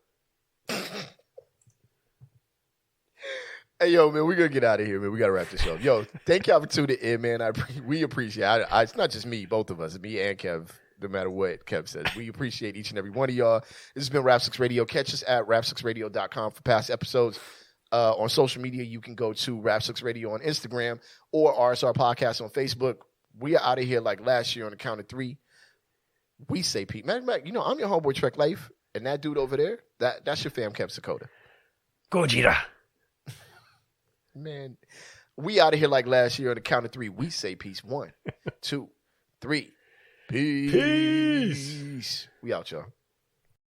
Hey, yo, man, we're going to get out of here, man. We got to wrap this up. Yo, thank y'all for tuning in, man. We appreciate it. It's not just me, both of us, me and Kev, no matter what Kev says. We appreciate each and every one of y'all. This has been RapSucks Radio. Catch us at rapsucksradio.com for past episodes. On social media, you can go to RapSucks Radio on Instagram or RSR Podcast on Facebook. We are out of here like last year on the count of 3. We say Pete. Man, I'm your homeboy Trek Life, and that dude over there, that's your fam Kev Sakota. Gojira. Man, we out of here like last year on the count of 3. We say peace. 1, 2, 3. Peace. We out, y'all.